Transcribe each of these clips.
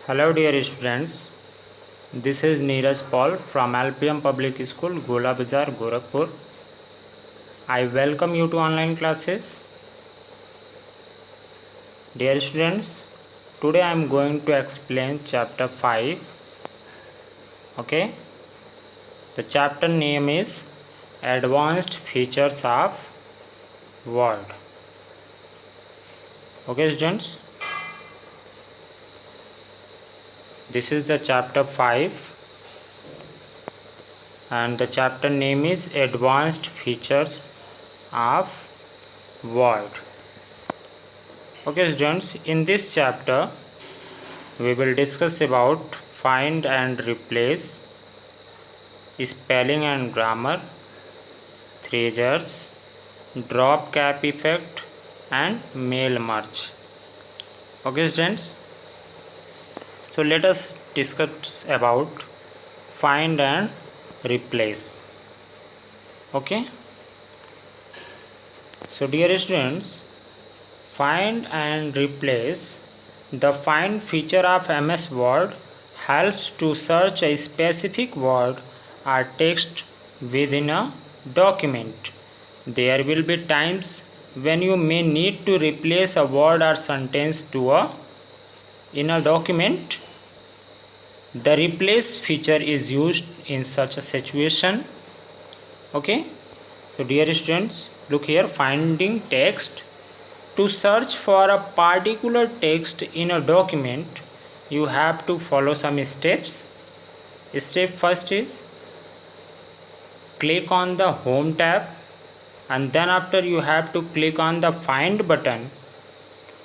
Hello dear students, this is Neeraj Paul from LPM Public School, Gola Bazar, Gorakhpur. I welcome you to online classes. Dear students, today I am going to explain chapter 5. Okay, the chapter name is Advanced Features of Word. Okay students, this is the chapter 5 and the chapter name is Advanced Features of Word. Okay students, in this chapter we will discuss about find and replace, spelling and grammar, treasures, drop cap effect and mail merge. Okay students, so let us discuss about find and replace. Okay, so dear students, find and replace, the find feature of MS Word helps to search a specific word or text within a document. There will be times when you may need to replace a word or sentence in a document. The replace feature is used in such a situation. Okay, so dear students, look here, finding text. To search for a particular text in a document, you have to follow some steps. Step first is click on the home tab, and then after you have to click on the find button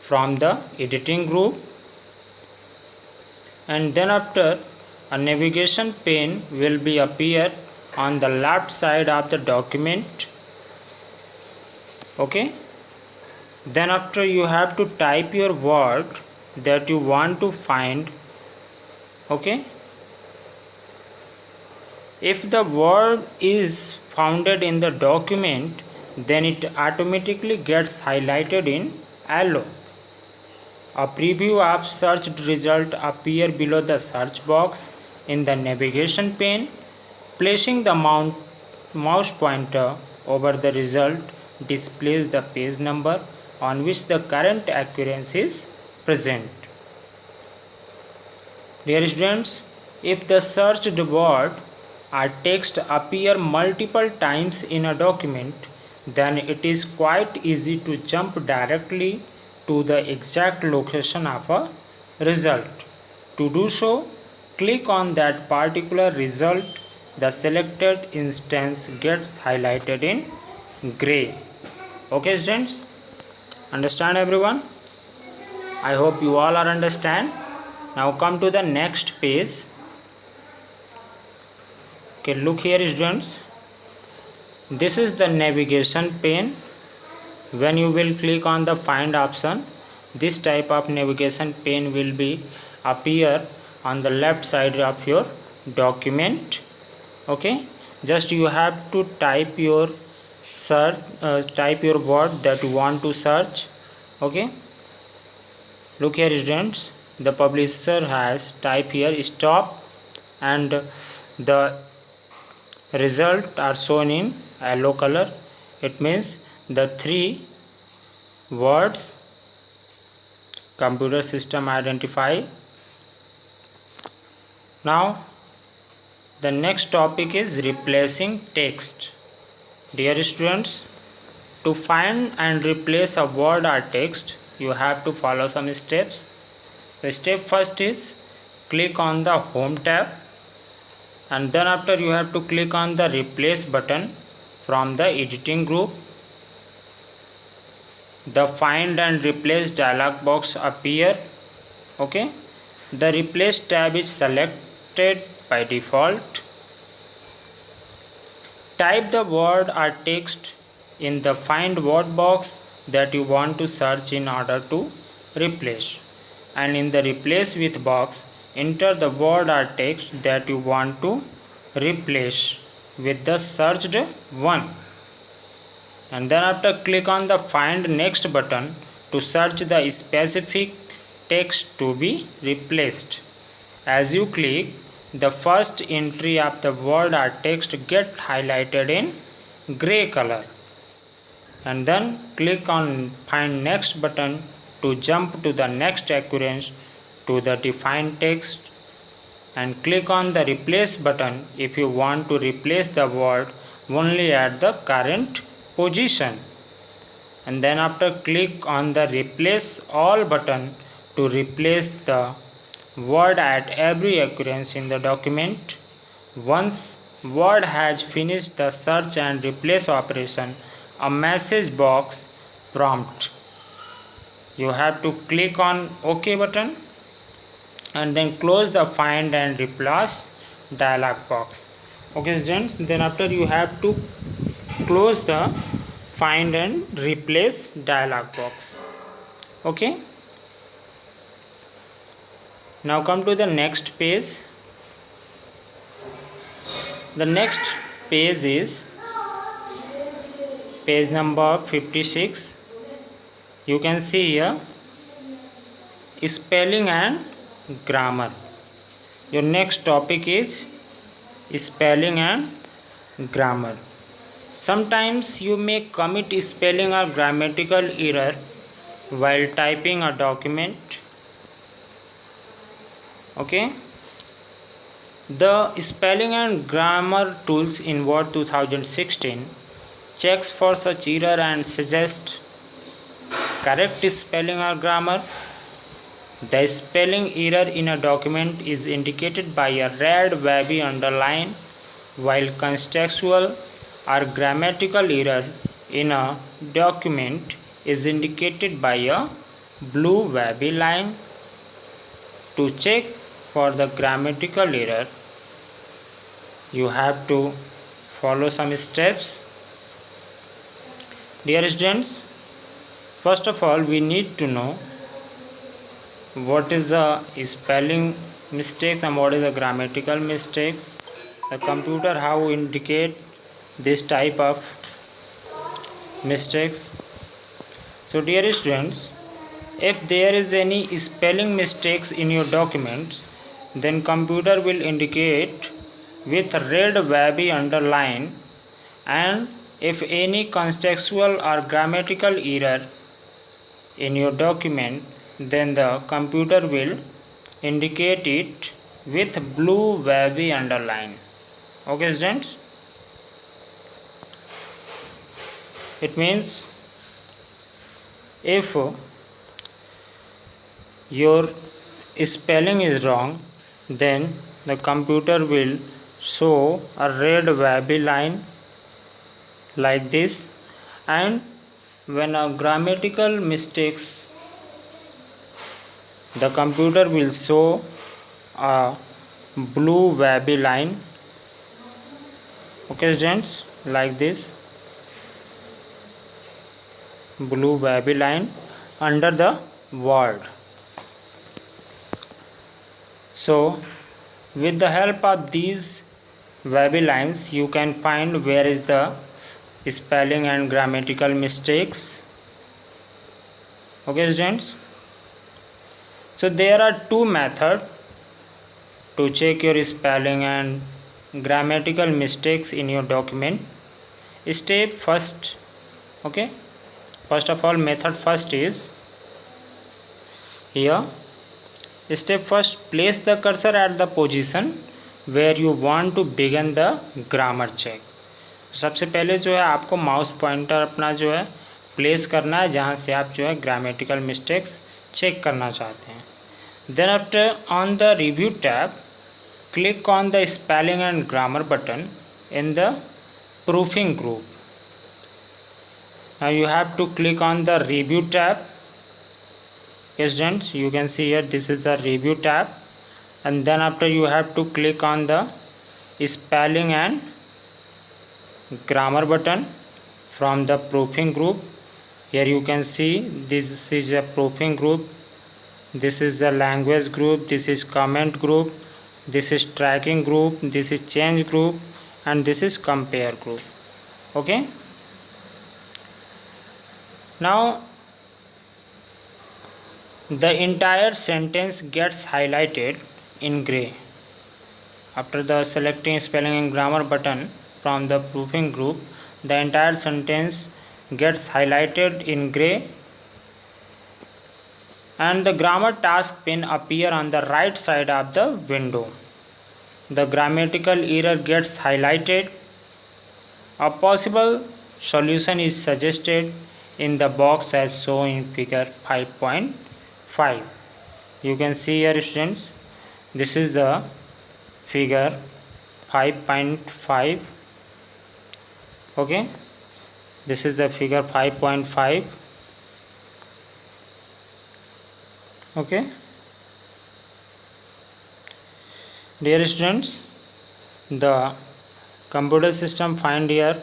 from the editing group, and then after a navigation pane will be appear on the left side of the document. Okay, then after you have to type your word that you want to find. Okay, if the word is founded in the document, then it automatically gets highlighted in yellow. A preview of searched result appear below the search box in the navigation pane. Placing the mouse pointer over the result displays the page number on which the current occurrence is present. Dear students, if the searched word or text appear multiple times in a document, then it is quite easy to jump directly to the exact location of a result. To do so, click on that particular result. The selected instance gets highlighted in gray. Okay students, understand everyone? I hope you all are understand. Now come to the next page. Okay, look here students, this is the navigation pane. When you will click on the find option, this type of navigation pane will be appear on the left side of your document. Okay, just you have to type your type your word that you want to search. Okay, look here students, the publisher has typed here stop, and the result are shown in yellow color. It means the three words computer system identify. Now the next topic is replacing text. Dear students, to find and replace a word or text, you have to follow some steps. The step first is click on the home tab, and then after you have to click on the replace button from the editing group. The find and replace dialog box appear. Okay, the replace tab is selected by default. Type the word or text in the find word box that you want to search in order to replace, and in the replace with box enter the word or text that you want to replace with the searched one, and then after click on the find next button to search the specific text to be replaced. As you click, the first entry of the word or text get highlighted in gray color, and then click on Find Next button to jump to the next occurrence to the defined text, and click on the Replace button if you want to replace the word only at the current position. And then after, click on the Replace All button to replace the word at every occurrence in the document. Once word has finished the search and replace operation, a message box prompt. You have to click on OK button and then close the Find and Replace dialog box. Okay students, then after you have to close the Find and Replace dialog box. Okay, now come to the next page. The next page is page number 56. You can see here spelling and grammar. Your next topic is spelling and grammar. Sometimes you may commit spelling or grammatical error while typing a document. Okay, the spelling and grammar tools in Word 2016 checks for such error and suggest correct spelling or grammar. The spelling error in a document is indicated by a red wavy underline, while contextual or grammatical error in a document is indicated by a blue wavy line. To check for the grammatical error, you have to follow some steps. Dear students, first of all, we need to know what is the spelling mistakes and what is the grammatical mistakes. The computer how indicate this type of mistakes. So dear students, if there is any spelling mistakes in your documents, then computer will indicate with red wavy underline, and if any contextual or grammatical error in your document, then the computer will indicate it with blue wavy underline. Okay students, it means if your spelling is wrong, then the computer will show a red wavy line like this, and when a grammatical mistakes, the computer will show a blue wavy line. Okay students, like this blue wavy line under the word. So with the help of these wavy lines, you can find where is the spelling and grammatical mistakes. Okay students, so there are two methods to check your spelling and grammatical mistakes in your document. Step first, okay, first of all, method first is here. Step first, place the cursor at the position where you want to begin the grammar check. सबसे पहले जो है आपको mouse pointer अपना जो है place करना है जहाँ से आप जो है ग्रामेटिकल मिस्टेक्स चेक करना चाहते हैं. Then after, on the review tab, click on the spelling and grammar button in the proofing group. Now you have to click on the review tab. Yes students, you can see here this is the review tab, and then after you have to click on the spelling and grammar button from the proofing group. Here you can see this is a proofing group, this is the language group, this is comment group, this is tracking group, this is change group, and this is compare group. Okay, now the entire sentence gets highlighted in gray. After the selecting spelling and grammar button from the proofing group, the entire sentence gets highlighted in gray and the grammar task pane appear on the right side of the window. The grammatical error gets highlighted. A possible solution is suggested in the box as shown in figure 5.5. You can see here, students, this is the figure 5.5. okay, this is the figure 5.5. okay, dear students, the computer system find here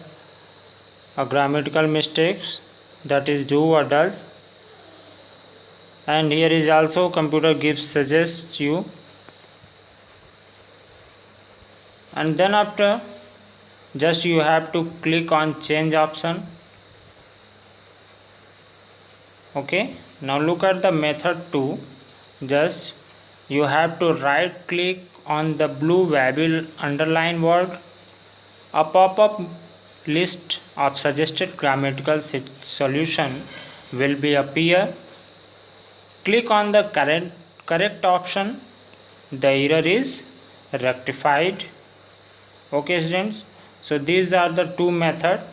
a grammatical mistakes, that is do or does, and here is also computer gives suggest you, and then after just you have to click on change option. Okay, now look at the method 2. Just you have to right click on the blue variable underline word. A pop-up list of suggested grammatical solution will be appear. Click on the correct option. The error is rectified. Okay, students, so these are the two methods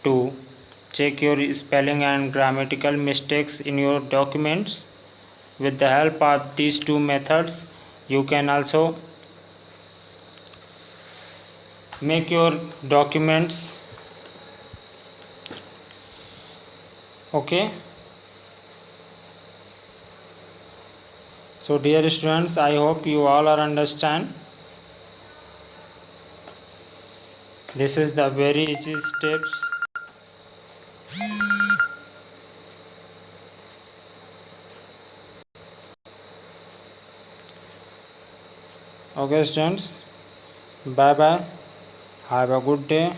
to check your spelling and grammatical mistakes in your documents. With the help of these two methods, you can also make your documents. Okay, so dear students, I hope you all are understand. This is the very easy steps. Okay, students, bye bye, have a good day.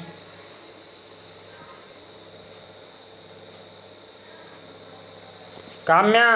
Kamya